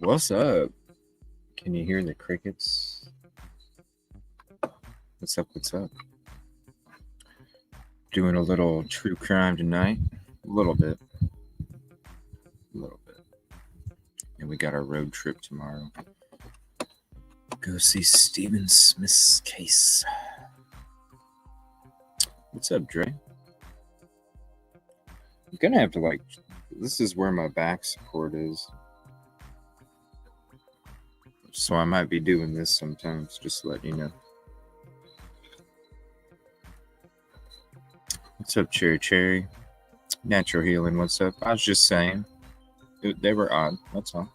What's up? Can you hear the crickets? What's up? What's up? Doing a little true crime tonight. A little bit. A little bit. And we got our road trip tomorrow. Go see Stephen Smith's case. What's up, Dre? I'm gonna have to this is where my back support is. So I might be doing this sometimes, just to let you know. What's up, Cherry Cherry? Natural Healing, what's up? I was just saying. They were odd, that's all.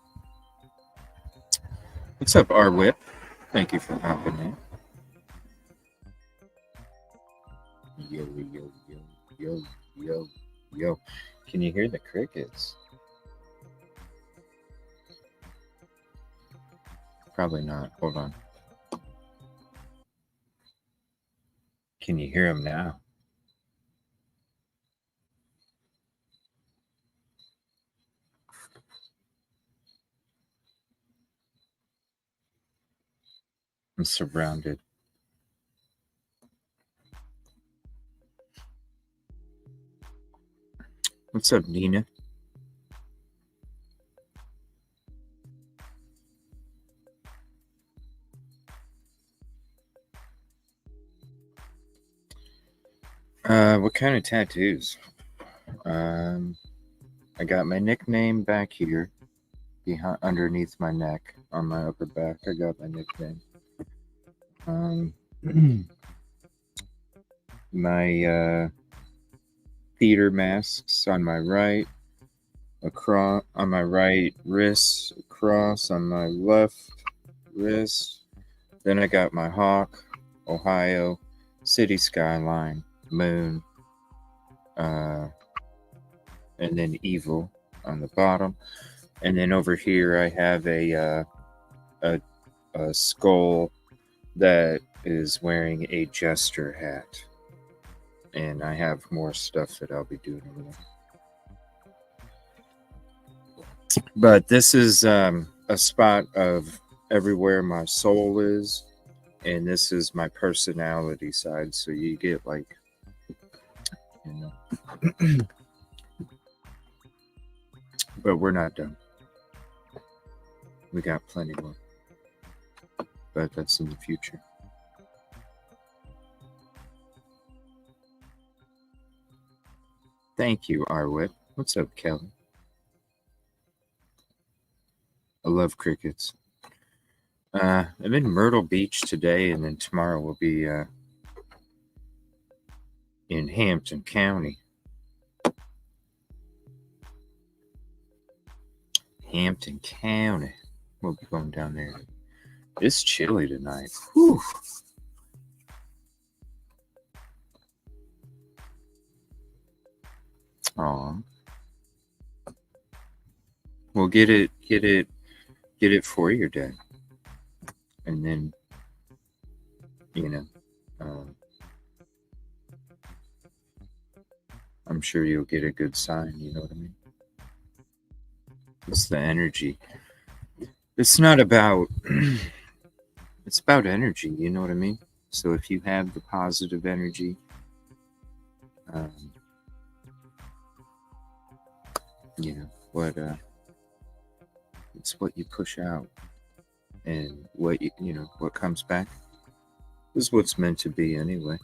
What's up, R Whip? Thank you for hopping in. Yo, yo, yo, yo, yo, yo. Can you hear the crickets? Probably not. Hold on. Can you hear them now? I'm surrounded. What's up, Nina? What kind of tattoos? I got my nickname back here, behind, underneath my neck, on my upper back. I got my nickname. My theater masks on my right, across on my right wrist, across on my left wrist. Then I got my hawk, Ohio, city skyline, moon, and then evil on the bottom. And then over here I have a skull that is wearing a jester hat. And I have more stuff that I'll be doing over there. But this is a spot of everywhere my soul is, and this is my personality side. So you get but we're not done. We got plenty more, but that's in the future. Thank you, Arwit. What's up, Kelly? I love crickets. I'm in Myrtle Beach today, and then tomorrow we'll be in Hampton County. Hampton County. We'll be going down there. It's chilly tonight. Whew. Aw. Well, get it for your dad, and then I'm sure you'll get a good sign. You know what I mean? It's the energy. It's not about. It's about energy. You know what I mean? So if you have the positive energy, it's what you push out, and what what comes back is what's meant to be anyway.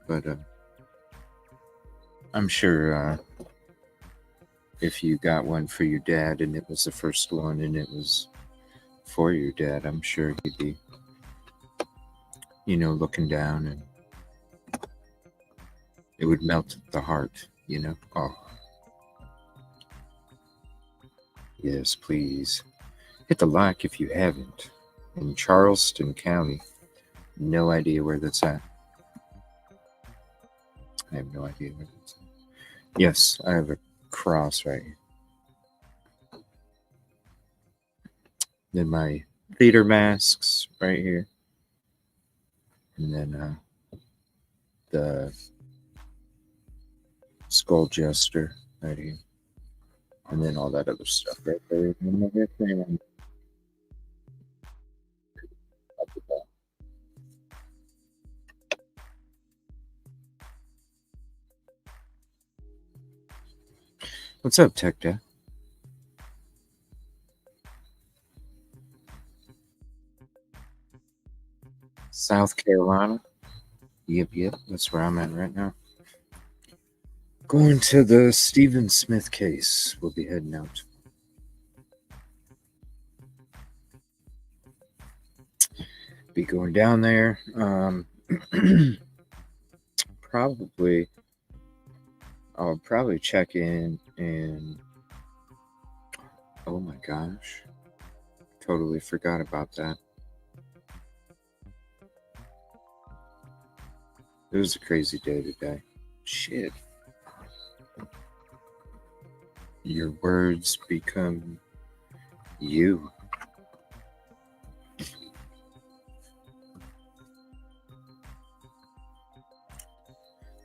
But I'm sure if you got one for your dad and it was the first one and it was for your dad, I'm sure he'd be looking down, and it would melt the heart. Oh, yes, please hit the like if you haven't. In Charleston County, no idea where that's at. I have no idea where that's at. Yes, I have a cross right here. Then my theater masks right here, and then the skull jester right here, and then all that other stuff right there. What's up, Tech Dad? South Carolina. Yep. That's where I'm at right now. Going to the Stephen Smith case. We'll be heading out. Be going down there. Probably. I'll probably check in and. Oh my gosh. Totally forgot about that. It was a crazy day today. Shit. Your words become you.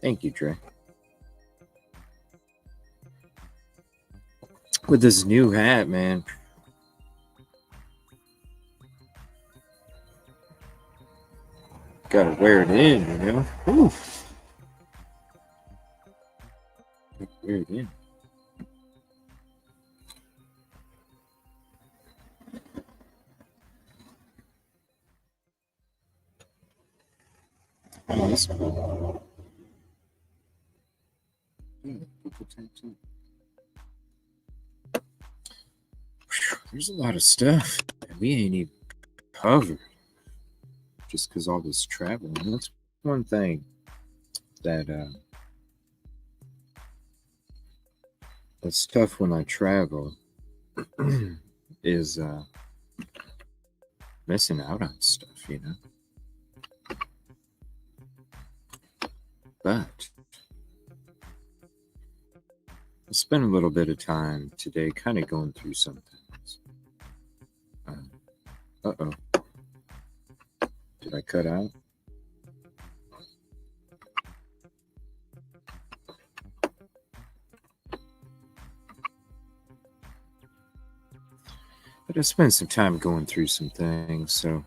Thank you, Dre. With this new hat, man. Gotta wear it in, you know? Oof. Wear it in. Oh, that's cool. There's a lot of stuff that we ain't even covered just because all this travel. And that's one thing that that's tough when I travel is missing out on stuff, you know. But I spent a little bit of time today kind of going through some things. Uh-oh. Did I cut out? But I spent some time going through some things, so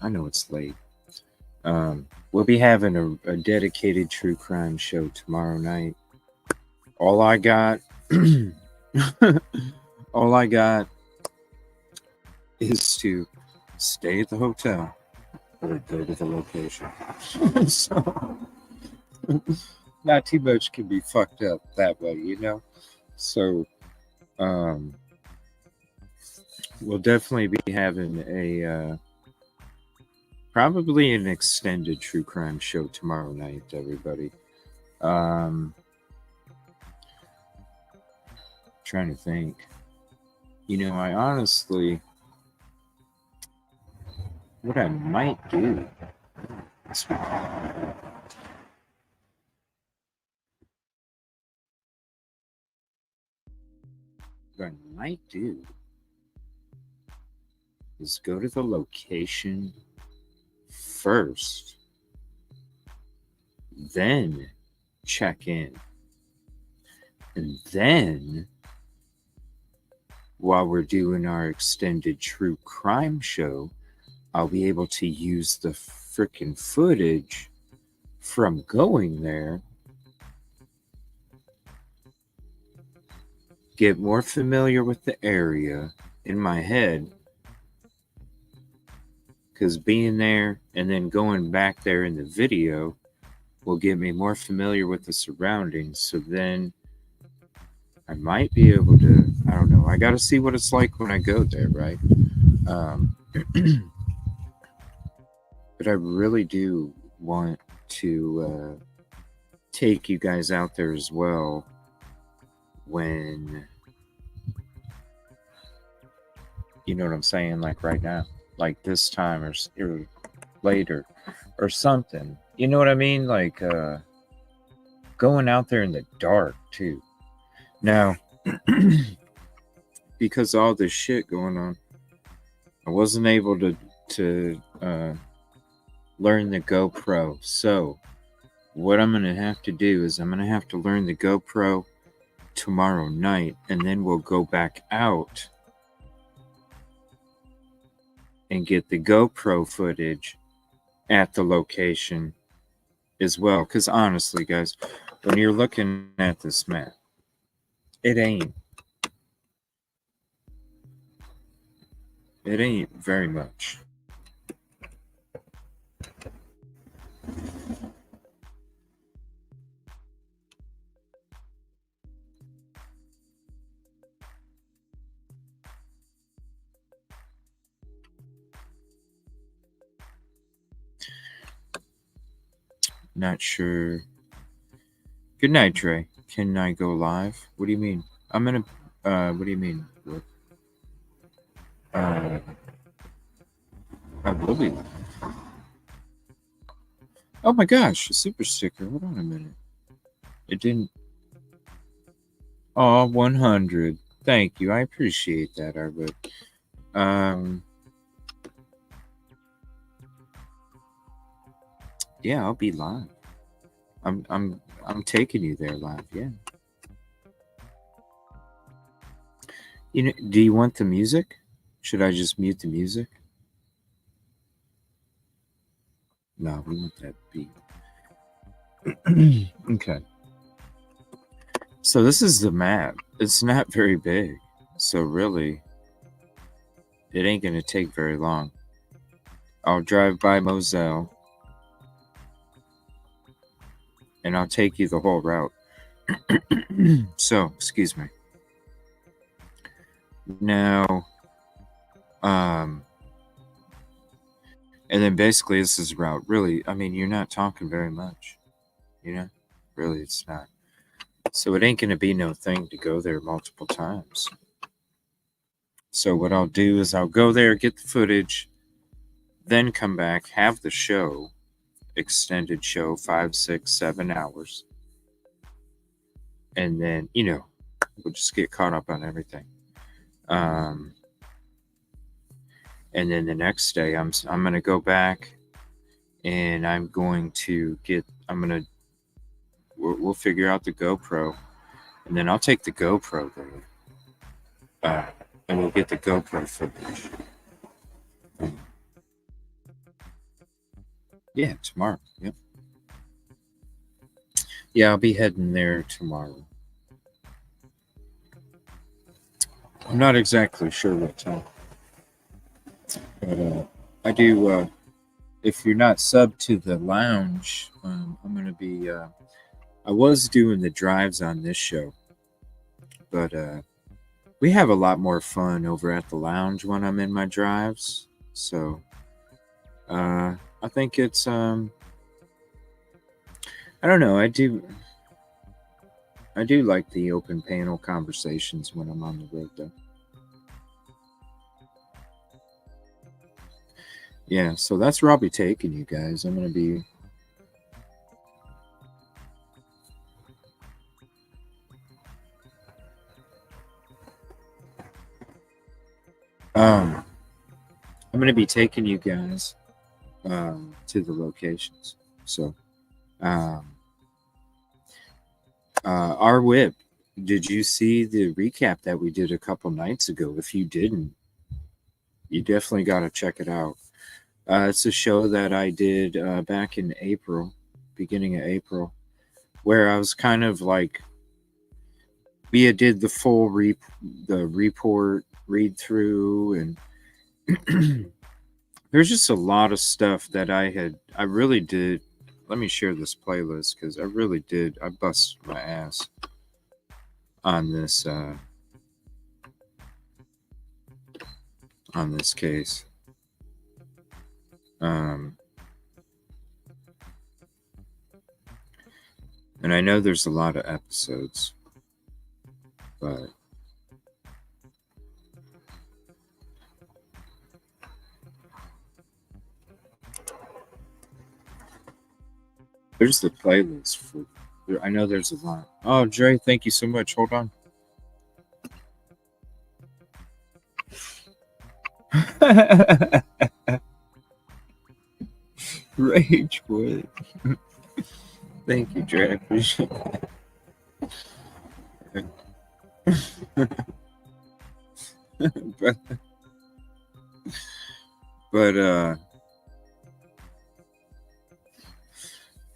I know it's late. We'll be having a dedicated true crime show tomorrow night. All I got is to stay at the hotel or go to the location. So not too much can be fucked up that way, you know? So we'll definitely be having a probably an extended true crime show tomorrow night, everybody. Trying to think. You know, I honestly, what I might do. What I might do is go to the location first, then check in, and then while we're doing our extended true crime show, I'll be able to use the freaking footage from going there, get more familiar with the area in my head, because being there and then going back there in the video will get me more familiar with the surroundings. So then I might be able to, I don't know, I got to see what it's like when I go there, right? But I really do want to take you guys out there as well when, you know what I'm saying, like right now, like this time or later or something. You know what I mean? Like going out there in the dark too. Now, because all this shit going on, I wasn't able to learn the GoPro. So what I'm going to have to do is I'm going to have to learn the GoPro tomorrow night, and then we'll go back out and get the GoPro footage at the location as well. Because honestly, guys, when you're looking at this map, It ain't. It ain't very much. Not sure. Good night, Trey. Can I go live? What do you mean? I'm gonna. What do you mean? What? I will be live. Oh my gosh, a super sticker. Hold on a minute. It didn't. Oh, 100. Thank you. I appreciate that, Arvid. Yeah, I'll be live. I'm taking you there live. Yeah. You know, do you want the music? Should I just mute the music? No, we want that beat. Okay. So this is the map. It's not very big. So really, it ain't going to take very long. I'll drive by Moselle. And I'll take you the whole route. So, excuse me. Now, and then basically this is route. Really, I mean, you're not talking very much. You know? Really, it's not. So it ain't going to be no thing to go there multiple times. So what I'll do is I'll go there, get the footage, then come back, have the show, extended show, 5, 6, 7 hours. And then, you know, we'll just get caught up on everything. And then the next day I'm going to go back and we'll figure out the GoPro, and then I'll take the GoPro there. And we'll get the GoPro footage. Yeah, tomorrow. Yep. Yeah, I'll be heading there tomorrow. I'm not exactly sure what time. But I do, if you're not subbed to the lounge, I'm going to be, I was doing the drives on this show, but we have a lot more fun over at the lounge when I'm in my drives. So I think it's, I don't know, I do like the open panel conversations when I'm on the road, though. Yeah, so that's where I'll be taking you guys. I'm going to be... I'm going to be taking you guys to the locations. So, our whip, did you see the recap that we did a couple nights ago? If you didn't, you definitely got to check it out. It's a show that I did back in April, beginning of April, where I was kind of like, we did the full report read through, and there's just a lot of stuff that I really did. Let me share this playlist because I busted my ass on this case. And I know there's a lot of episodes, but there's the playlist for. I know there's a lot. Oh, Dre, thank you so much. Hold on. Rage boy. Thank you, Dre. I appreciate that.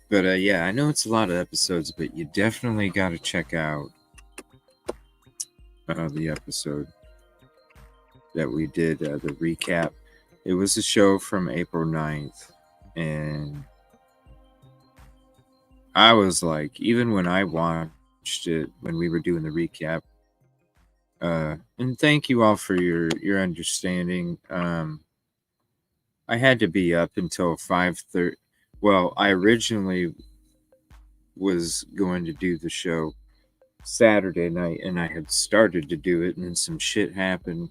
but yeah, I know it's a lot of episodes, but you definitely got to check out the episode that we did, the recap. It was a show from April 9th, and I was like, even when I watched it when we were doing the recap, and thank you all for your understanding. I had to be up until 5:30. Well, I originally was going to do the show Saturday night, and I had started to do it, and then some shit happened,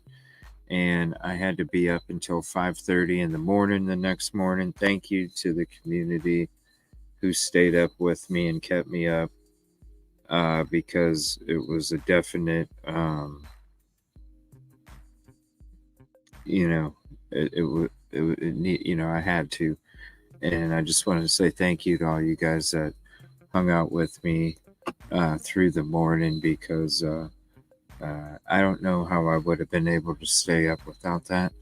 and I had to be up until 5:30 in the morning the next morning. Thank you to the community who stayed up with me and kept me up, because it was a definite, you know, I had to, and I just wanted to say thank you to all you guys that hung out with me through the morning, because I don't know how I would have been able to stay up without that.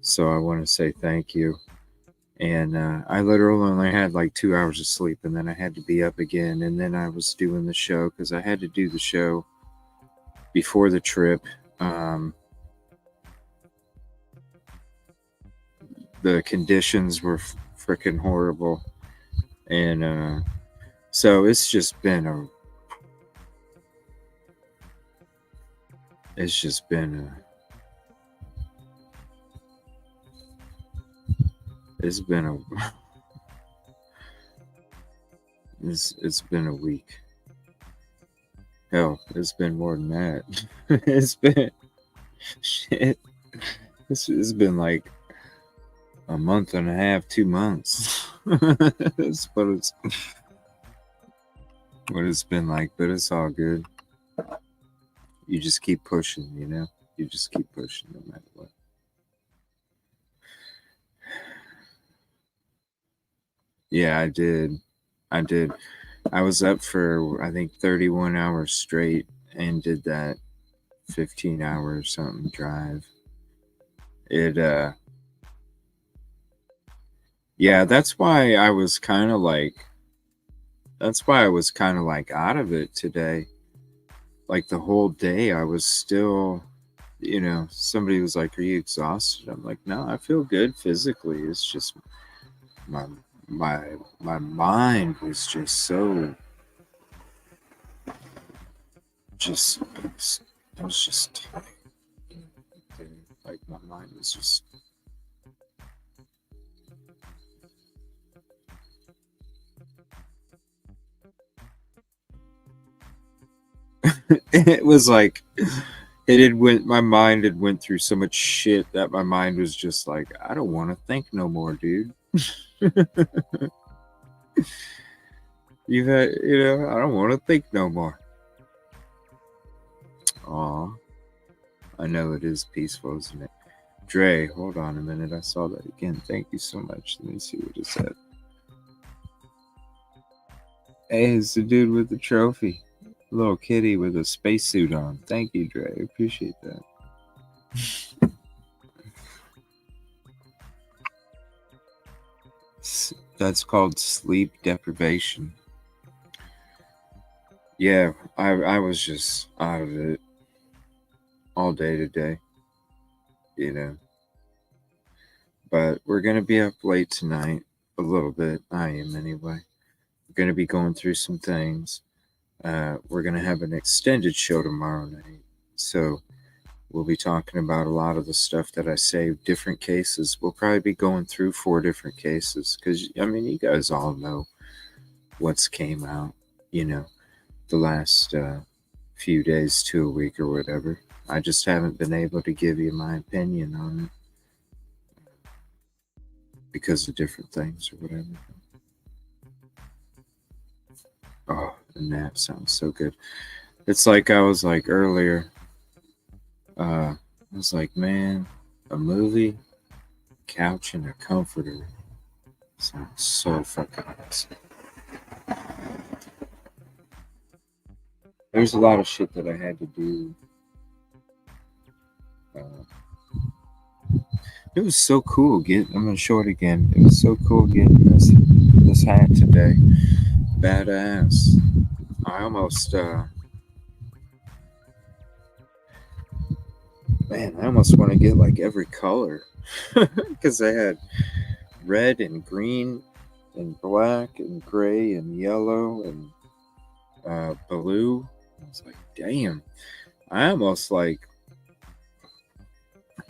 So I want to say thank you. And I literally only had like 2 hours of sleep, and then I had to be up again, and then I was doing the show because I had to do the show before the trip. The conditions were freaking horrible, and so it's just been a it's just been it's been a it's been a week. Hell, it's been more than that. It's been shit. It's been like a month and a half, 2 months. That's what it's been like, but it's all good. You just keep pushing, you know? You just keep pushing no matter what. Yeah, I did. I was up for, I think, 31 hours straight and did that 15 hours something drive. Yeah, that's why I was kind of like out of it today. Like the whole day I was still, somebody was like, "Are you exhausted?" I'm like, "No, I feel good physically. It's just my my mind was just so just I was just tired. Like my mind was just it was like my mind had went through so much shit that my mind was just like, I don't want to think no more, dude. I don't want to think no more. Aw, I know it is peaceful, isn't it? Dre, hold on a minute. I saw that again. Thank you so much. Let me see what it said. Hey, it's the dude with the trophy. Little kitty with a spacesuit on. Thank you, Dre. Appreciate that. That's called sleep deprivation. Yeah, I was just out of it all day today, But we're going to be up late tonight, a little bit. I am anyway. We're going to be going through some things. We're going to have an extended show tomorrow night. So we'll be talking about a lot of the stuff that I saved, different cases. We'll probably be going through 4 different cases because, you guys all know what's came out, the last few days to a week or whatever. I just haven't been able to give you my opinion on it because of different things or whatever. Oh, the nap sounds so good. It's like I was like earlier. I was like, man, a movie, couch, and a comforter sounds so fucking awesome. There's a lot of shit that I had to do. It was so cool I'm gonna show it again. It was so cool getting this hat today. Badass. I almost Man, I almost want to get like every color because I had red and green and black and gray and yellow and blue. I was like, damn. I almost like, I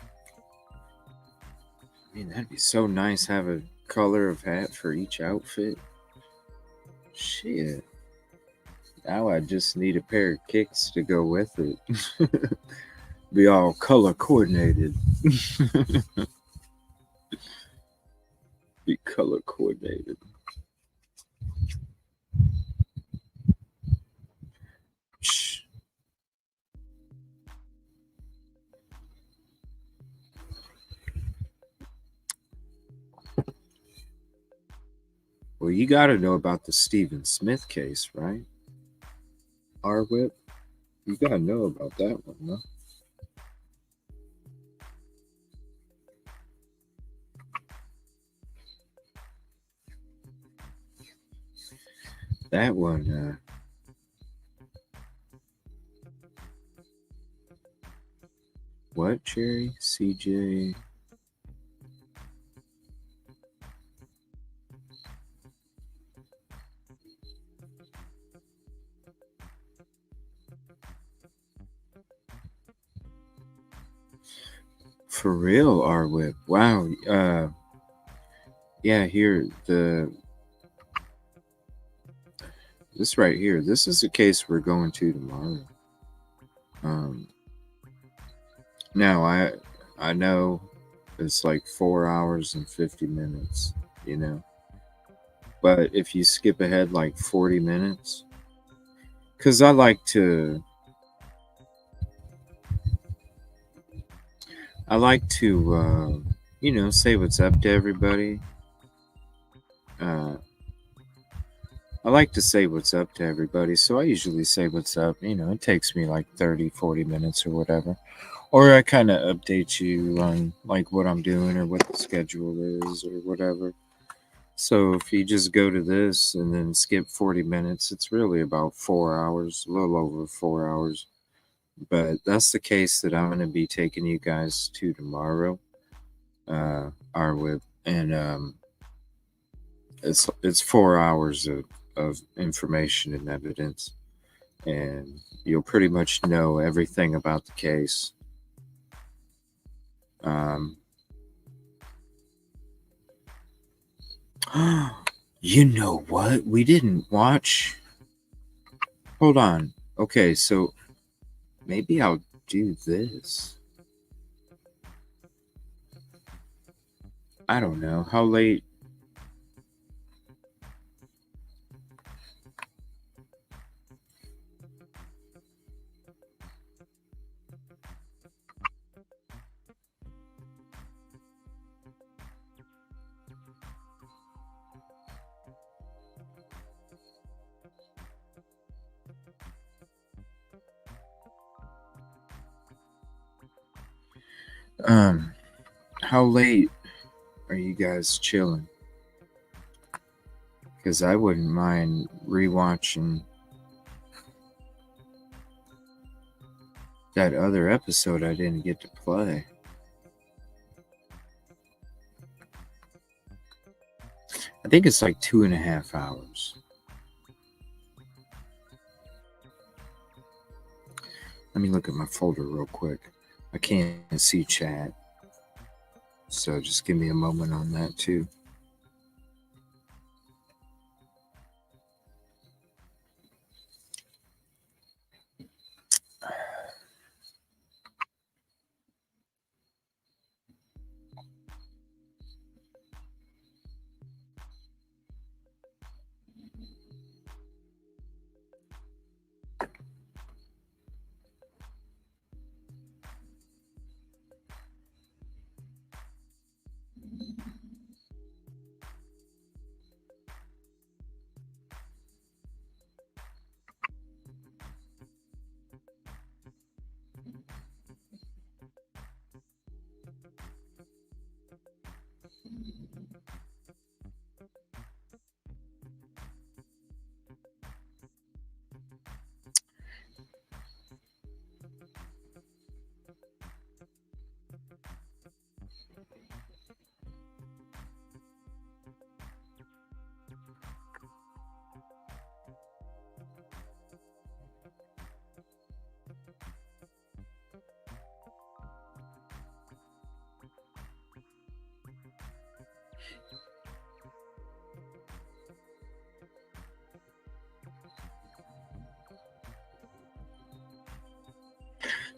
mean, that'd be so nice have a color of hat for each outfit. Shit. Now I just need a pair of kicks to go with it. Be all color coordinated. Be color coordinated. Shh. Well, you got to know about the Stephen Smith case, right? R-Whip. You got to know about that one, huh? That one, what, Jerry? CJ. For real, R-Whip. Wow. Yeah, here, this right here, this is a case we're going to tomorrow. Um, now, I know it's like 4 hours and 50 minutes, you know? But if you skip ahead like 40 minutes, because I like to, say what's up to everybody. Uh, I like to say what's up to everybody, so I usually say what's up. It takes me like 30, 40 minutes or whatever. Or I kind of update you on like what I'm doing or what the schedule is or whatever. So if you just go to this and then skip 40 minutes, it's really about 4 hours, a little over 4 hours. But that's the case that I'm going to be taking you guys to tomorrow, R-Whip. And it's 4 hours of information and evidence. And you'll pretty much know everything about the case. You know what? We didn't watch. Hold on. Okay, so maybe I'll do this. I don't know. How late? How late are you guys chilling? Because I wouldn't mind rewatching that other episode I didn't get to play. I think it's like 2.5 hours. Let me look at my folder real quick. I can't see chat. So just give me a moment on that too.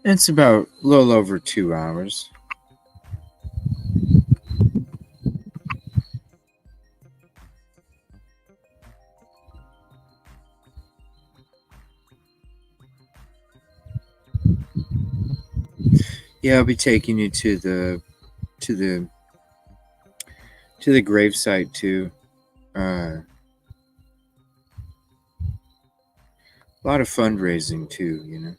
It's about a little over 2 hours. Yeah, I'll be taking you to to the the gravesite too. A lot of fundraising too, you know.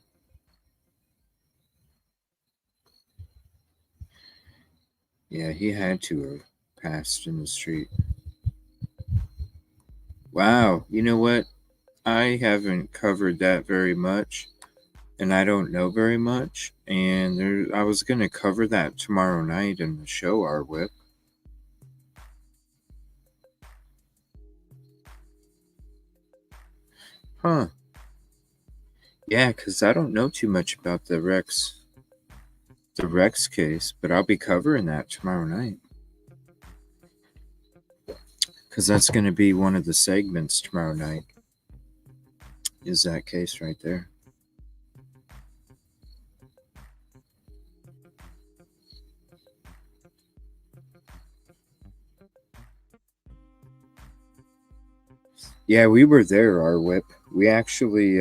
Yeah, he had to have passed in the street. Wow, you know what? I haven't covered that very much, and I don't know very much. And I was gonna cover that tomorrow night in the show, Our Whip. Huh? Yeah, because I don't know too much about the Rex case, but I'll be covering that tomorrow night because that's going to be one of the segments tomorrow night. Is that case right there? Yeah, we were there, Our Whip. We actually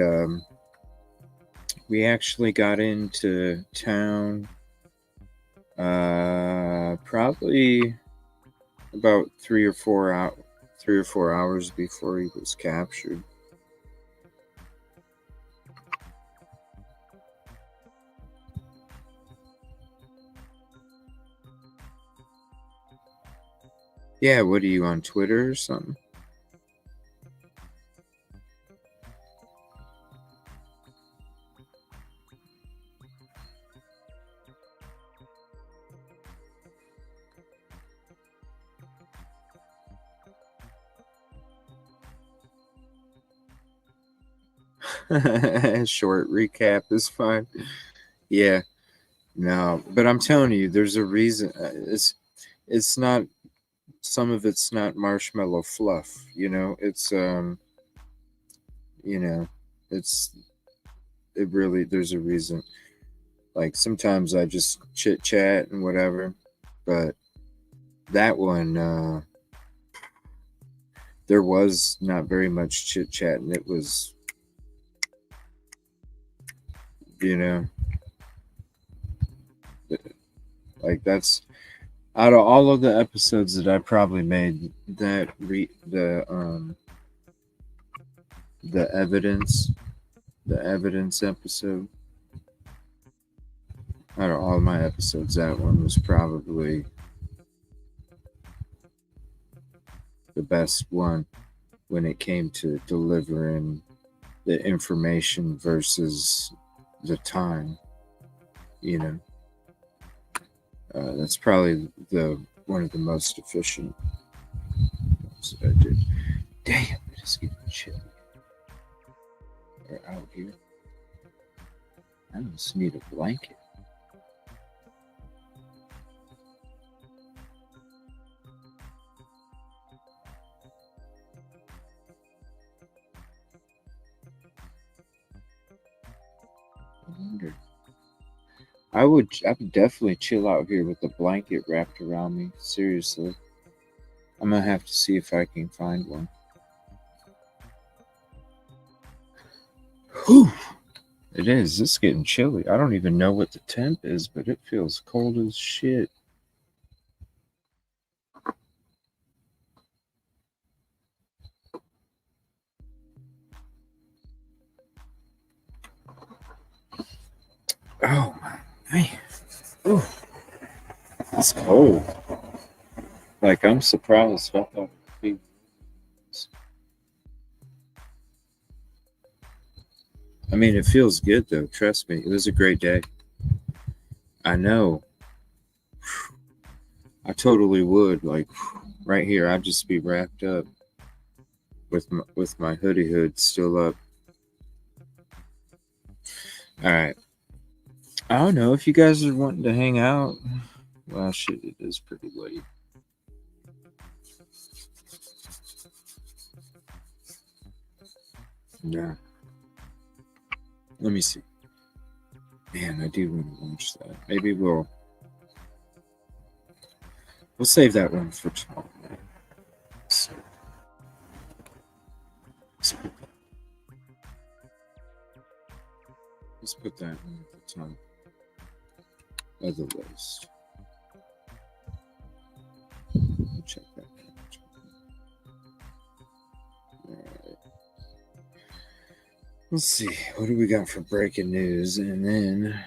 got into town probably about 3 or 4 hours before he was captured. Yeah, what are you on Twitter or something? Short recap is fine. Yeah, no, but I'm telling you, there's a reason. It's not. Some of it's not marshmallow fluff. You know, it's you know, it's it really. There's a reason. Like sometimes I just chit chat and whatever, but that one, there was not very much chit chat, and it was, you know, like that's out of all of the episodes that I probably made, the evidence episode, out of all my episodes, that one was probably the best one when it came to delivering the information versus the time. You know, that's probably the one of the most efficient ones that I did. Damn, it is getting chilly. Or out here. I just need a blanket. I wonder. I would definitely chill out here with a blanket wrapped around me. Seriously. I'm gonna have to see if I can find one. Whew. It is. It's getting chilly. I don't even know what the temp is, but it feels cold as shit. Oh man. Ooh, it's cold. Like I'm surprised. I thought it would be. I mean, it feels good though. Trust me, it was a great day. I know. I totally would. Like right here, I'd just be wrapped up with my hoodie hood still up. All right. I don't know if you guys are wanting to hang out. Well, shit, it is pretty late. Yeah. Let me see. Man, I do want to watch that. Maybe we'll save that one for tomorrow night. So, let's put that one at the top of the list. Check that out. All right. Let's see. What do we got for breaking news? And then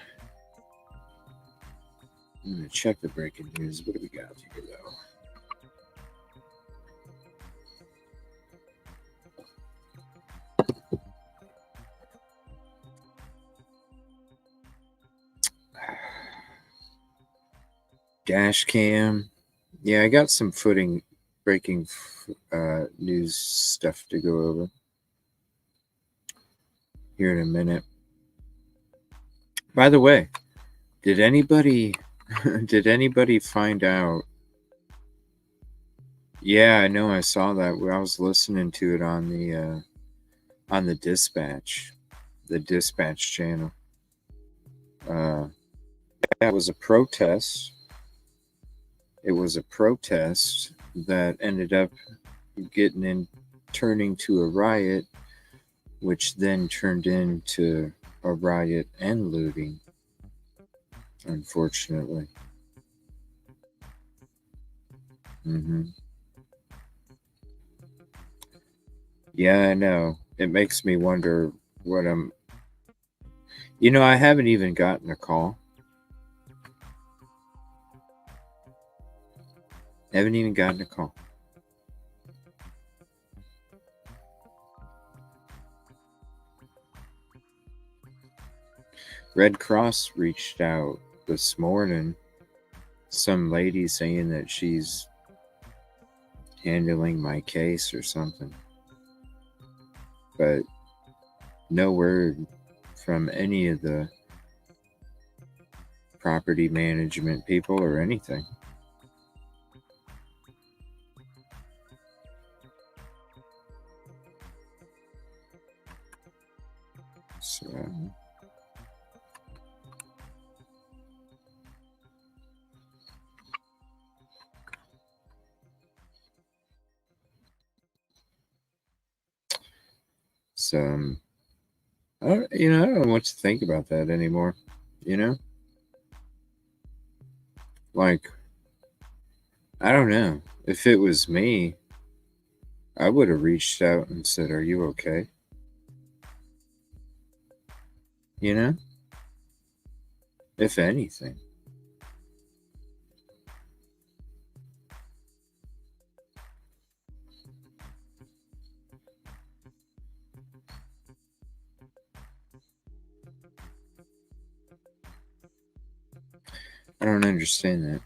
I'm going to check the breaking news. What do we got here, though? Dash cam. Yeah, I got some breaking news stuff to go over here in a minute. By the way, did anybody find out? Yeah, I know. I saw that. I was listening to it on the Dispatch, channel. That was a protest. It was a protest that ended up turning to a riot, which then turned into a riot and looting, unfortunately. Yeah, I know. It makes me wonder what I'm. I haven't even gotten a call. Haven't even gotten a call. Red Cross reached out this morning. Some lady saying that she's handling my case or something. But no word from any of the property management people or anything. So, I don't know what to think about that anymore. Like, I don't know. If it was me, I would have reached out and said, "Are you okay?" If anything. I don't understand that.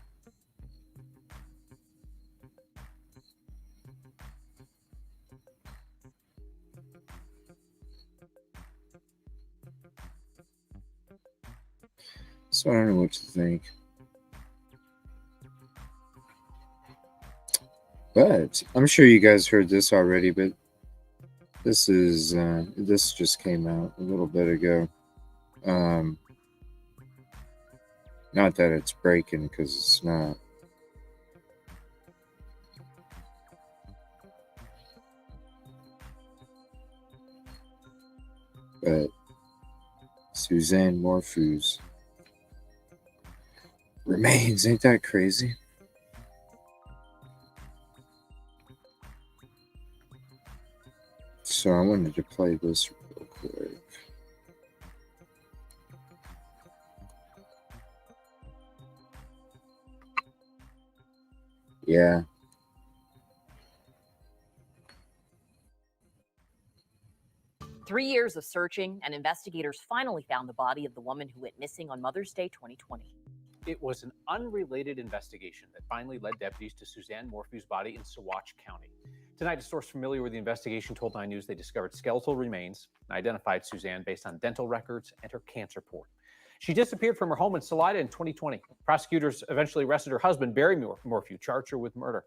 So I don't know what to think. But I'm sure you guys heard this already, but this just came out a little bit ago. Not that it's breaking, because it's not. But Suzanne Morpheus remains. Ain't that crazy? So I wanted to play this real quick. Yeah. Three years of searching, and investigators finally found the body of the woman who went missing on Mother's Day 2020. It was an unrelated investigation that finally led deputies to Suzanne Morphew's body in Saguache County. Tonight, a source familiar with the investigation told 9 News they discovered skeletal remains and identified Suzanne based on dental records and her cancer report. She disappeared from her home in Salida in 2020. Prosecutors eventually arrested her husband, Barry Morphew, charged him with murder.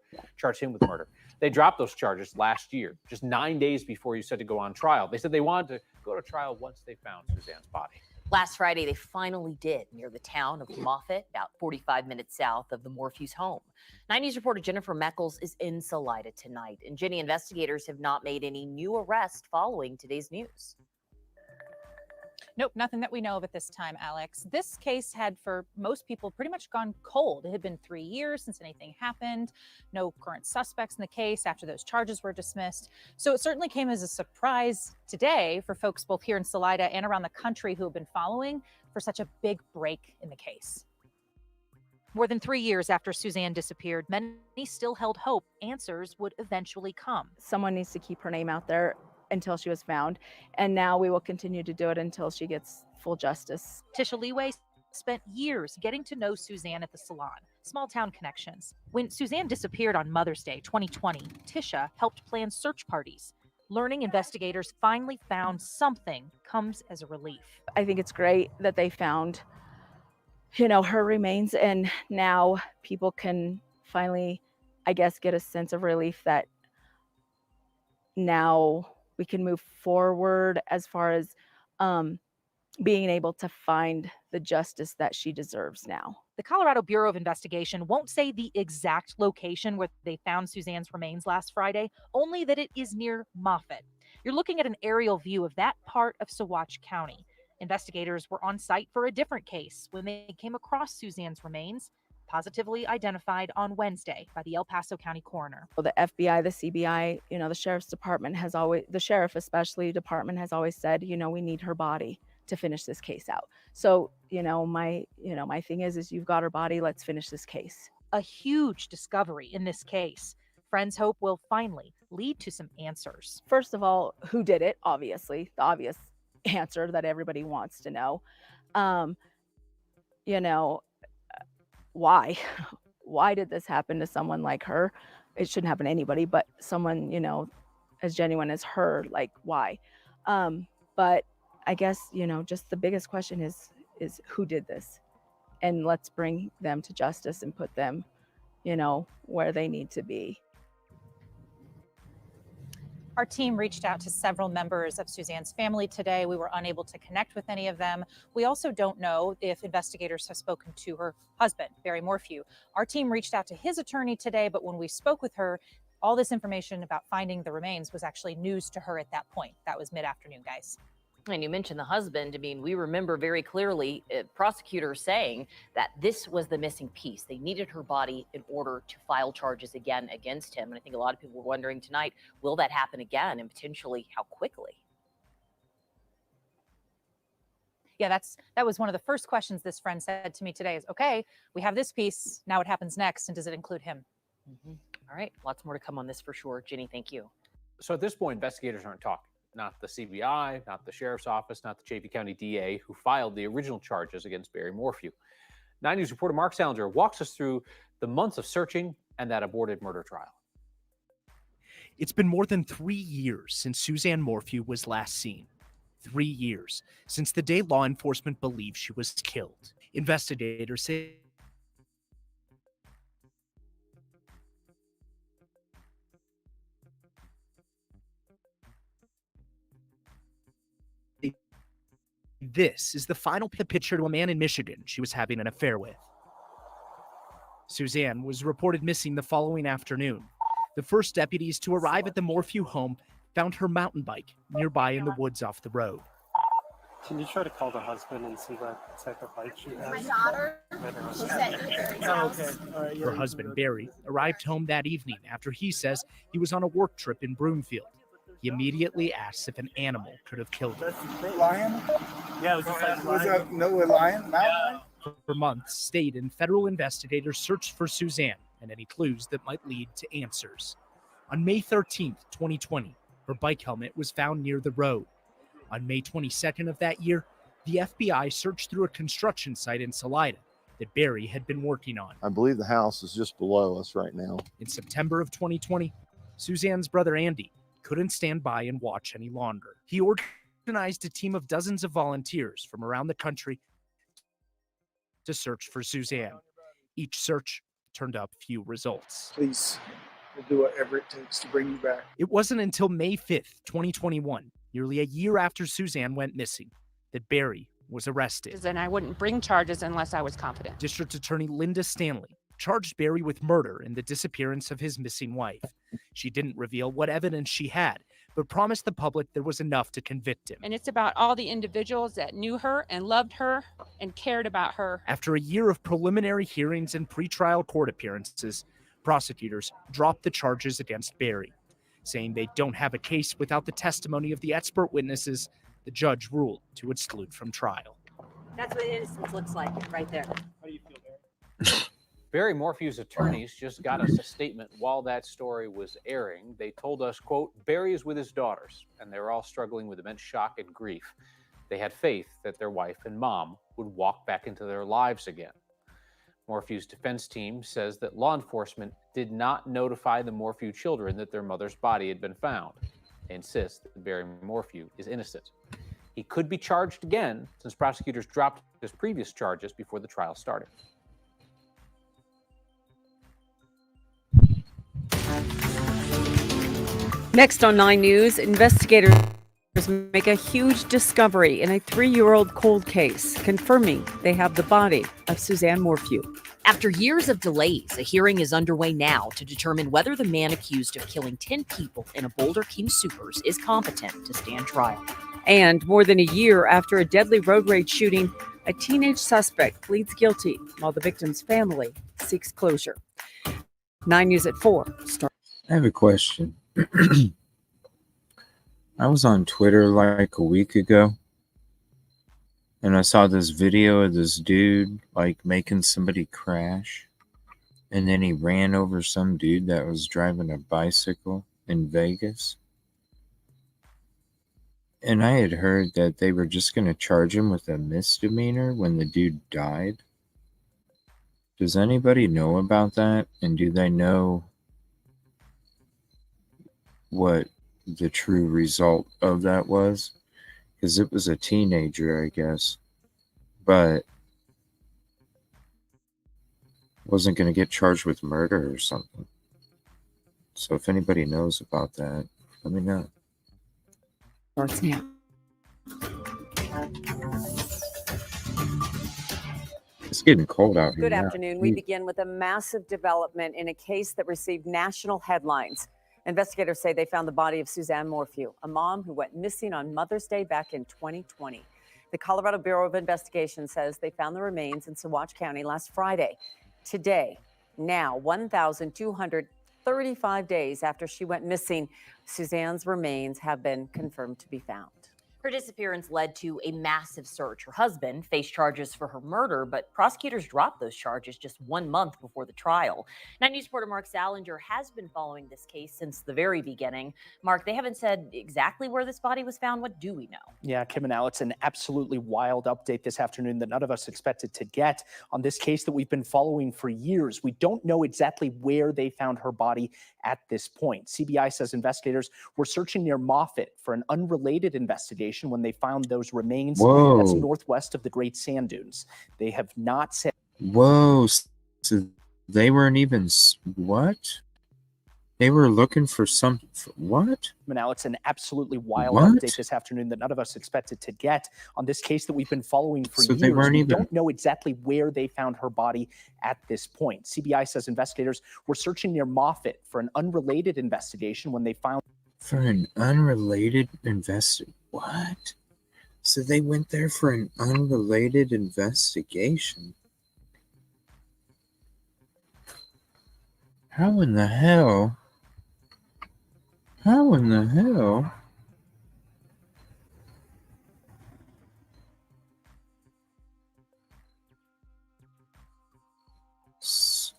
They dropped those charges last year, just 9 days before he was set to go on trial. They said they wanted to go to trial once they found Suzanne's body. Last Friday, they finally did, near the town of Moffett, about 45 minutes south of the Morphew's home. 9 News reporter Jennifer Meckles is in Salida tonight. And Jenny, investigators have not made any new arrests following today's news. Nope, nothing that we know of at this time, Alex. This case had, for most people, pretty much gone cold. It had been 3 years since anything happened. No current suspects in the case after those charges were dismissed. So it certainly came as a surprise today for folks both here in Salida and around the country who have been following for such a big break in the case. More than 3 years after Suzanne disappeared, many still held hope answers would eventually come. Someone needs to keep her name out there until she was found. And now we will continue to do it until she gets full justice. Tisha Leeway spent years getting to know Suzanne at the salon. Small town connections. When Suzanne disappeared on Mother's Day 2020, Tisha helped plan search parties. Learning investigators finally found something comes as a relief. I think it's great that they found, her remains, and now people can finally, I guess, get a sense of relief that now we can move forward as far as being able to find the justice that she deserves now. The Colorado Bureau of Investigation won't say the exact location where they found Suzanne's remains last Friday, only that it is near Moffett. You're looking at an aerial view of that part of Saguache County. Investigators were on site for a different case when they came across Suzanne's remains, positively identified on Wednesday by the El Paso County coroner. The FBI, the CBI, the sheriff's department the sheriff especially department has always said, we need her body to finish this case out. So, my thing is you've got her body, let's finish this case. A huge discovery in this case. Friends hope will finally lead to some answers. First of all, who did it? Obviously, the obvious answer that everybody wants to know. Why? Why did this happen to someone like her? It shouldn't happen to anybody, but someone, as genuine as her, like why? But I guess, just the biggest question is who did this? And let's bring them to justice and put them, where they need to be. Our team reached out to several members of Suzanne's family today. We were unable to connect with any of them. We also don't know if investigators have spoken to her husband, Barry Morphew. Our team reached out to his attorney today, but when we spoke with her, all this information about finding the remains was actually news to her at that point. That was mid-afternoon, guys. And you mentioned the husband. I mean, we remember very clearly prosecutors saying that this was the missing piece. They needed her body in order to file charges again against him. And I think a lot of people were wondering tonight, will that happen again, and potentially how quickly? Yeah, that was one of the first questions this friend said to me today is, okay, we have this piece. Now what happens next? And does it include him? Mm-hmm. All right. Lots more to come on this for sure. Jenny, thank you. So at this point, investigators aren't talking. Not the CBI, not the sheriff's office, not the Chaffee County DA who filed the original charges against Barry Morphew. 9 News reporter Mark Salinger walks us through the months of searching and that aborted murder trial. It's been more than 3 years since Suzanne Morphew was last seen. 3 years since the day law enforcement believed she was killed. Investigators say this is the final picture to a man in Michigan she was having an affair with. Suzanne was reported missing the following afternoon. The first deputies to arrive at the Morphew home found her mountain bike nearby in the woods off the road. Can you try to call the husband and see what type of bike she has? My daughter, she said Barry's house. All right, Her husband, Barry, arrived home that evening after he says he was on a work trip in Broomfield. He immediately asks if an animal could have killed her. Lion? Yeah, it was just like lion. No, a lion? Mountain? For months, state and federal investigators searched for Suzanne and any clues that might lead to answers. On May 13th, 2020, her bike helmet was found near the road. On May 22nd of that year, the FBI searched through a construction site in Salida that Barry had been working on. I believe the house is just below us right now. In September of 2020, Suzanne's brother Andy couldn't stand by and watch any longer. He organized a team of dozens of volunteers from around the country to search for Suzanne. Each search turned up few results. Please, we'll do whatever it takes to bring you back. It wasn't until May 5th, 2021, nearly a year after Suzanne went missing, that Barry was arrested. And I wouldn't bring charges unless I was confident. District Attorney Linda Stanley charged Barry with murder in the disappearance of his missing wife. She didn't reveal what evidence she had, but promised the public there was enough to convict him. And it's about all the individuals that knew her and loved her and cared about her. After a year of preliminary hearings and pretrial court appearances, prosecutors dropped the charges against Barry, saying they don't have a case without the testimony of the expert witnesses. The judge ruled to exclude from trial. That's what innocence looks like right there. How do you feel, Barry? Barry Morphew's attorneys just got us a statement while that story was airing. They told us, quote, Barry is with his daughters, and they were all struggling with immense shock and grief. They had faith that their wife and mom would walk back into their lives again. Morphew's defense team says that law enforcement did not notify the Morphew children that their mother's body had been found. They insist that Barry Morphew is innocent. He could be charged again since prosecutors dropped his previous charges before the trial started. Next on 9 News, investigators make a huge discovery in a 3-year-old cold case, confirming they have the body of Suzanne Morphew. After years of delays, a hearing is underway now to determine whether the man accused of killing 10 people in a Boulder King Supers is competent to stand trial. And more than a year after a deadly road rage shooting, a teenage suspect pleads guilty while the victim's family seeks closure. 9 News at 4. I have a question. I was on Twitter like a week ago, and I saw this video of this dude like making somebody crash, and then he ran over some dude that was driving a bicycle in Vegas. And I had heard that they were just going to charge him with a misdemeanor when the dude died. Does anybody know about that? And do they know what the true result of that was? Because it was a teenager, I guess, but wasn't going to get charged with murder or something. So if anybody knows about that, let me know. Starts now. It's getting cold out here. Good now. afternoon. We begin with a massive development in a case that received national headlines. Investigators say they found the body of Suzanne Morphew, a mom who went missing on Mother's Day back in 2020. The Colorado Bureau of Investigation says they found the remains in Saguache County last Friday. Today, now 1,235 days after she went missing, Suzanne's remains have been confirmed to be found. Her disappearance led to a massive search. Her husband faced charges for her murder, but prosecutors dropped those charges just 1 month before the trial. 9 News reporter Mark Salinger has been following this case since the very beginning. Mark, they haven't said exactly where this body was found. What do we know? Yeah, Kim and Alex, an absolutely wild update this afternoon that none of us expected to get on this case that we've been following for years. We don't know exactly where they found her body at this point. CBI says investigators were searching near Moffett for an unrelated investigation when they found those remains. Whoa. That's northwest of the Great Sand Dunes. They have not said. Whoa. So they weren't even. What? They were looking for some. What? Now it's an absolutely wild What? update this afternoon that none of us expected to get on this case that we've been following for So years. they weren't We even- don't know exactly where they found her body at this point. CBI says investigators were searching near Moffett for an unrelated investigation when they found. For an unrelated What? So they went there for an unrelated investigation. How in the hell? How in the hell?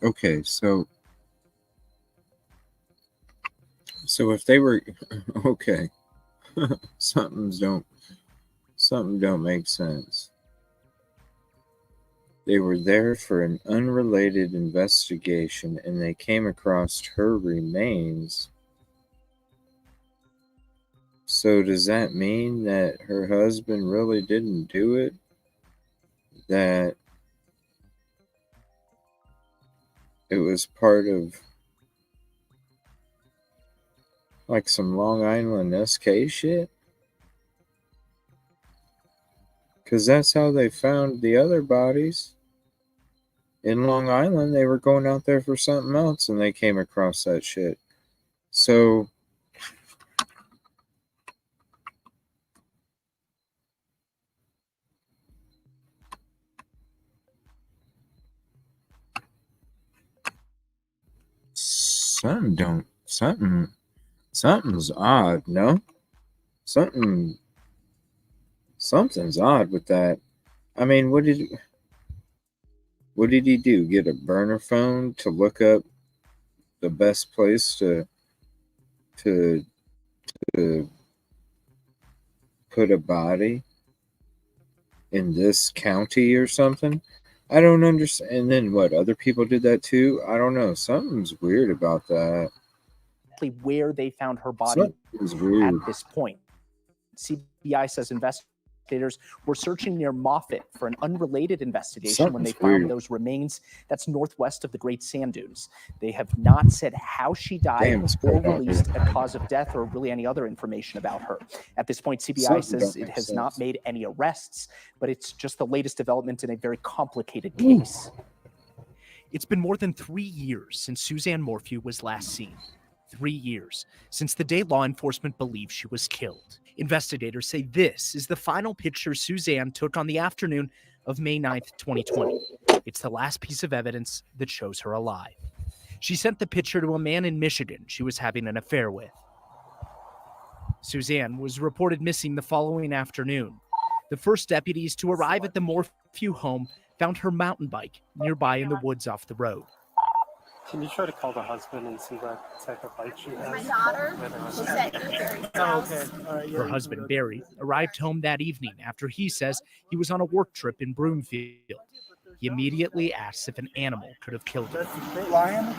Okay, so if they were okay, something don't make sense. They were there for an unrelated investigation and they came across her remains. So does that mean that her husband really didn't do it? That it was part of like some Long Island SK shit. Because that's how they found the other bodies. In Long Island, they were going out there for something else and they came across that shit. So something's odd, no? Something's odd with that. I mean, what did he do? Get a burner phone to look up the best place to put a body in this county or something? I don't understand. And then what? Other people did that too? I don't know. Something's weird about that. Where they found her body at this point. CBI says investigators were searching near Moffett for an unrelated investigation when they found those remains. That's northwest of the Great Sand Dunes. They have not said how she died or released a cause of death or really any other information about her. At this point, CBI says it has not made any arrests, but it's just the latest development in a very complicated case. It's been more than 3 years since Suzanne Morphew was last seen. 3 years since the day law enforcement believed she was killed. Investigators say this is the final picture Suzanne took on the afternoon of May 9th, 2020. It's the last piece of evidence that shows her alive. She sent the picture to a man in Michigan she was having an affair with. Suzanne was reported missing the following afternoon. The first deputies to arrive at the Morphew home found her mountain bike nearby in the woods off the road. Can you try to call the husband and see what type of bike she has? My daughter was at Barry's house. Her husband, Barry, arrived home that evening after he says he was on a work trip in Broomfield. He immediately asks if an animal could have killed her. Lion?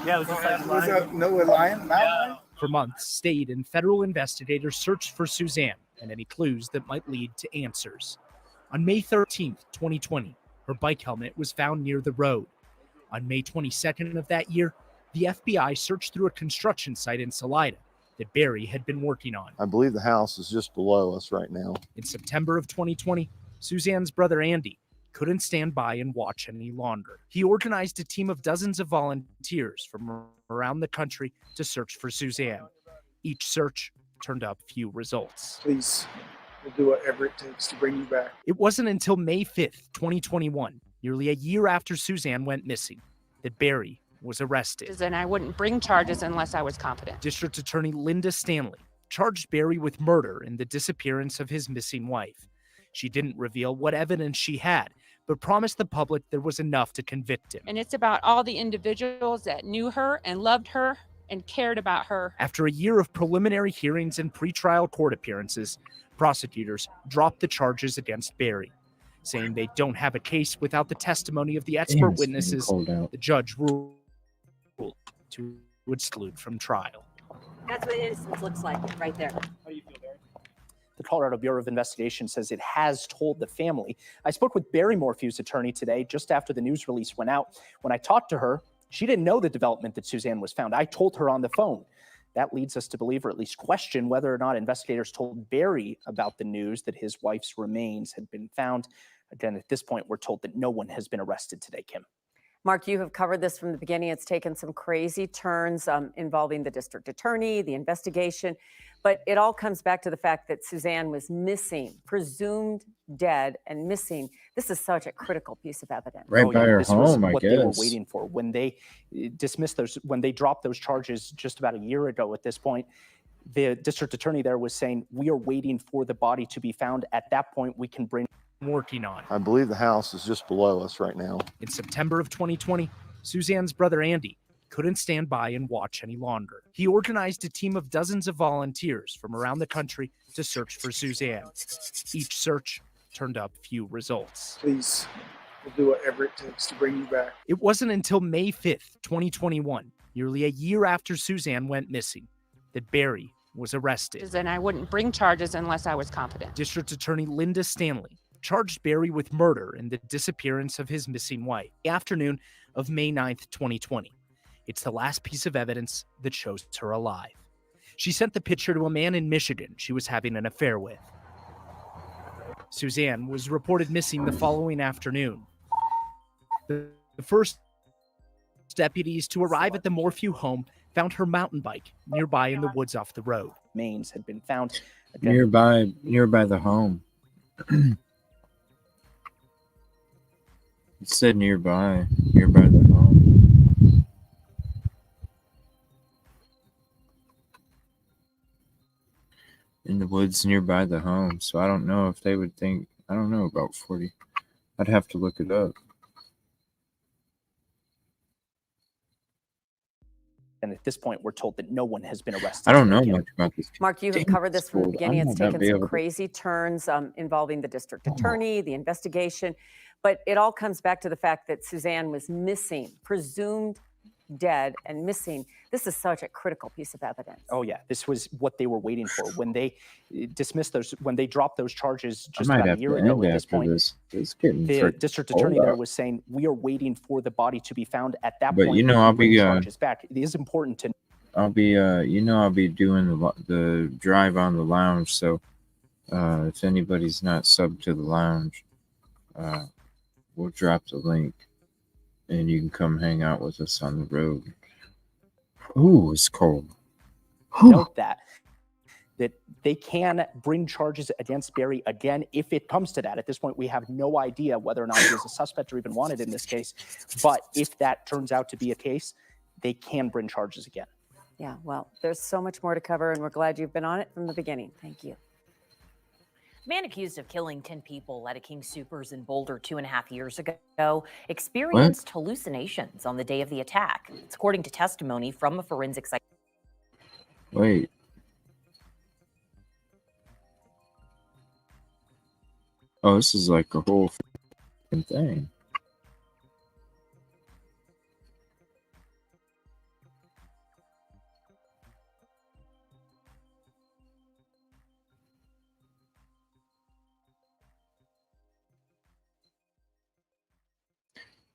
Yeah, it was just like Was that no lion? Mountain? For months, state and federal investigators searched for Suzanne and any clues that might lead to answers. On May 13th, 2020, her bike helmet was found near the road. On May 22nd of that year, the FBI searched through a construction site in Salida that Barry had been working on. I believe the house is just below us right now. In September of 2020, Suzanne's brother Andy couldn't stand by and watch any longer. He organized a team of dozens of volunteers from around the country to search for Suzanne. Each search turned up few results. Please, we'll do whatever it takes to bring you back. It wasn't until May 5th, 2021, nearly a year after Suzanne went missing, that Barry was arrested. And I wouldn't bring charges unless I was confident. District Attorney Linda Stanley charged Barry with murder in the disappearance of his missing wife. She didn't reveal what evidence she had, but promised the public there was enough to convict him. And it's about all the individuals that knew her and loved her and cared about her. After a year of preliminary hearings and pretrial court appearances, prosecutors dropped the charges against Barry, saying they don't have a case without the testimony of the expert witnesses. The judge ruled to exclude from trial. That's what innocence looks like right there. The Colorado Bureau of Investigation says it has told the family. I spoke with Barry Morphew's attorney today, just after the news release went out. When I talked to her, she didn't know the development that Suzanne was found. I told her on the phone. That leads us to believe, or at least question, whether or not investigators told Barry about the news that his wife's remains had been found. Again, at this point, we're told that no one has been arrested today, Kim. Mark, you have covered this from the beginning. It's taken some crazy turns involving the district attorney, the investigation, but it all comes back to the fact that Suzanne was missing, presumed dead and missing. This is such a critical piece of evidence. Right by her this was home, I what they were guess. waiting for. When they dismissed those, when they dropped those charges just about a year ago at this point, the district attorney there was saying, we are waiting for the body to be found. At that point, we can bring Working on. I believe the house is just below us right now. In September of 2020, Suzanne's brother Andy couldn't stand by and watch any longer. He organized a team of dozens of volunteers from around the country to search for Suzanne. Each search turned up few results. Please, we'll do whatever it takes to bring you back. It wasn't until May 5th, 2021, nearly a year after Suzanne went missing, that Barry was arrested. And I wouldn't bring charges unless I was confident. District Attorney Linda Stanley charged Barry with murder in the disappearance of his missing wife, the afternoon of May 9th, 2020. It's the last piece of evidence that shows her alive. She sent the picture to a man in Michigan she was having an affair with. Suzanne was reported missing the following afternoon. The first deputies to arrive at the Morphew home found her mountain bike nearby in the woods off the road. Remains had been found Nearby the home. It said nearby the home. In the woods nearby the home. So I don't know if they would think, I don't know about 40. I'd have to look it up. And at this point, we're told that no one has been arrested. I don't know much about this. Mark, you have covered this from the beginning. It's taken some crazy turns involving the district attorney, the investigation, but it all comes back to the fact that Suzanne was missing, presumed dead and missing. This is such a critical piece of evidence. Oh yeah, this was what they were waiting for when they dismissed those, when they dropped those charges just I might about a have year to ago. end At this after point, this. It's getting the district attorney there up. was saying, "We are waiting for the body to be found." At that But point, you know, we can I'll bring be charges back. It is important to. I'll be I'll be doing the drive on the lounge. So if anybody's not subbed to the lounge, we'll drop the link, and you can come hang out with us on the road. Ooh, it's cold. Note that they can bring charges against Barry again if it comes to that. At this point, we have no idea whether or not he is a suspect or even wanted in this case. But if that turns out to be a case, they can bring charges again. Yeah, well, there's so much more to cover, and we're glad you've been on it from the beginning. Thank you. Man accused of killing 10 people at a King Soopers in Boulder 2.5 years ago experienced hallucinations on the day of the attack. It's according to testimony from a forensic psychologist. Wait. Oh, this is like a whole thing.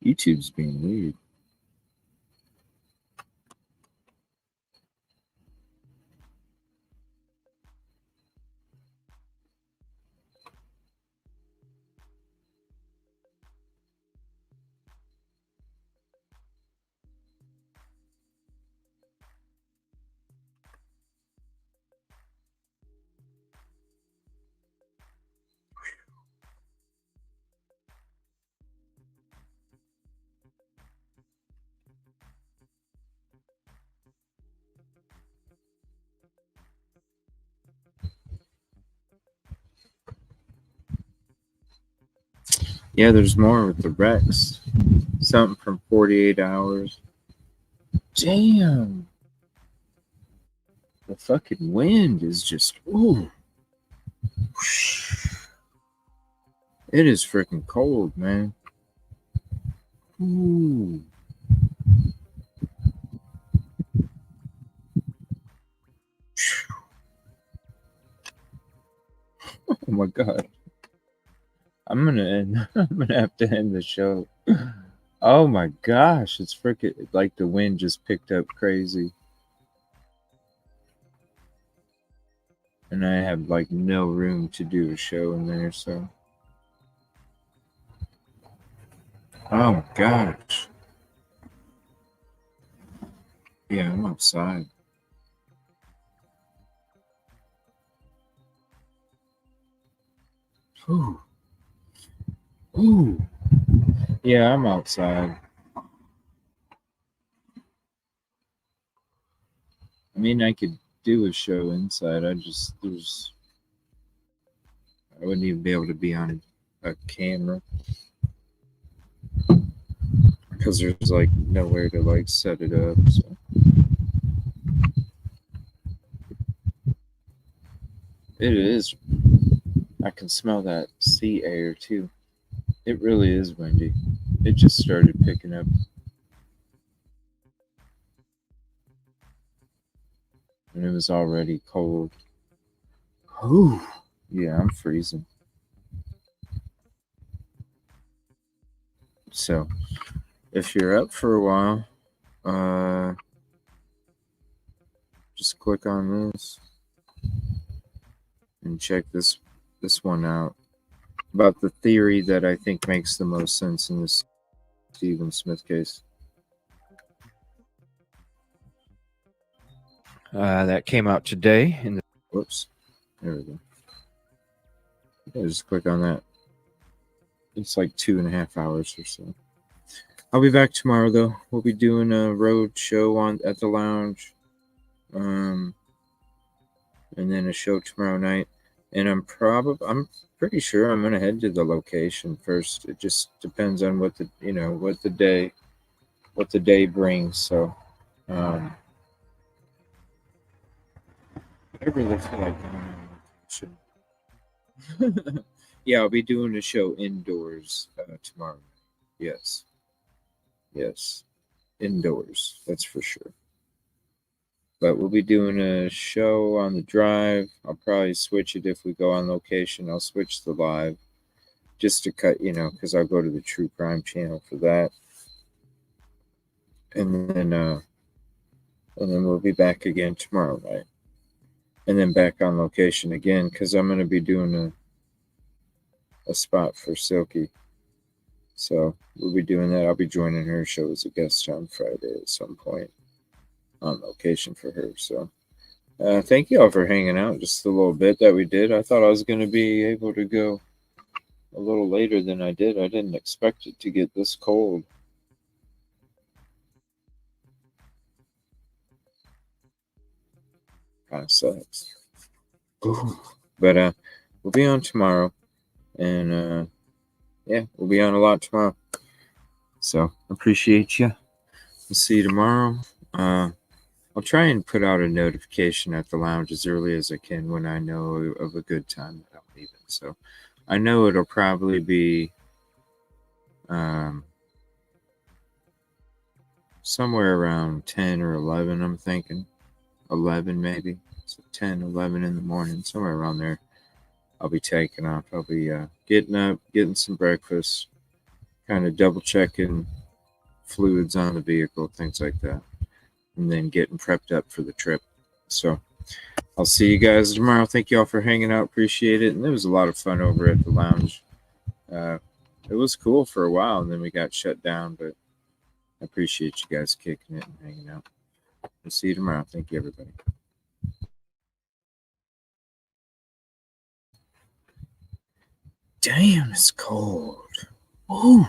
YouTube's being weird. Yeah, there's more with the Rex. Something from 48 hours. Damn. The fucking wind is just, ooh. It is freaking cold, man. Ooh. Oh my God. I'm gonna have to end the show. Oh my gosh, it's freaking like the wind just picked up crazy. And I have like no room to do a show in there, so. Oh my gosh. Yeah, I'm outside. Ooh. Ooh. Yeah, I'm outside. I mean, I could do a show inside. I wouldn't even be able to be on a camera because there's like nowhere to like set it up. So. It is. I can smell that sea air too. It really is windy. It just started picking up. And it was already cold. Ooh, yeah, I'm freezing. So if you're up for a while, just click on this and check this one out about the theory that I think makes the most sense in this Stephen Smith case. That came out today in the whoops. There we go. Just click on that. It's like 2.5 hours or so. I'll be back tomorrow though. We'll be doing a road show at the lounge. And then a show tomorrow night. And I'm pretty sure I'm gonna head to the location first. It just depends on what the day brings. So I really feel like going on location. Yeah, I'll be doing a show indoors tomorrow. Yes, indoors. That's for sure. But we'll be doing a show on the drive. I'll probably switch it if we go on location. I'll switch the live just to cut, because I'll go to the True Crime channel for that. And then we'll be back again tomorrow night. And then back on location again, because I'm going to be doing a spot for Silky. So we'll be doing that. I'll be joining her show as a guest on Friday at some point on location for her. So thank you all for hanging out just a little bit that we did. I thought I was going to be able to go a little later than I did. I didn't expect it to get this cold. Kind of sucks. But we'll be on tomorrow. And we'll be on a lot tomorrow. So appreciate you. We'll see you tomorrow. I'll try and put out a notification at the lounge as early as I can when I know of a good time that I'm leaving. So I know it'll probably be somewhere around 10 or 11, I'm thinking. 11 maybe. So 10, 11 in the morning, somewhere around there. I'll be taking off. I'll be getting up, getting some breakfast, kind of double checking fluids on the vehicle, things like that, and then getting prepped up for the trip. So I'll see you guys tomorrow. Thank you all for hanging out. Appreciate it. And it was a lot of fun over at the lounge. It was cool for a while, and then we got shut down, but I appreciate you guys kicking it and hanging out. We'll see you tomorrow. Thank you, everybody. Damn, it's cold. Ooh.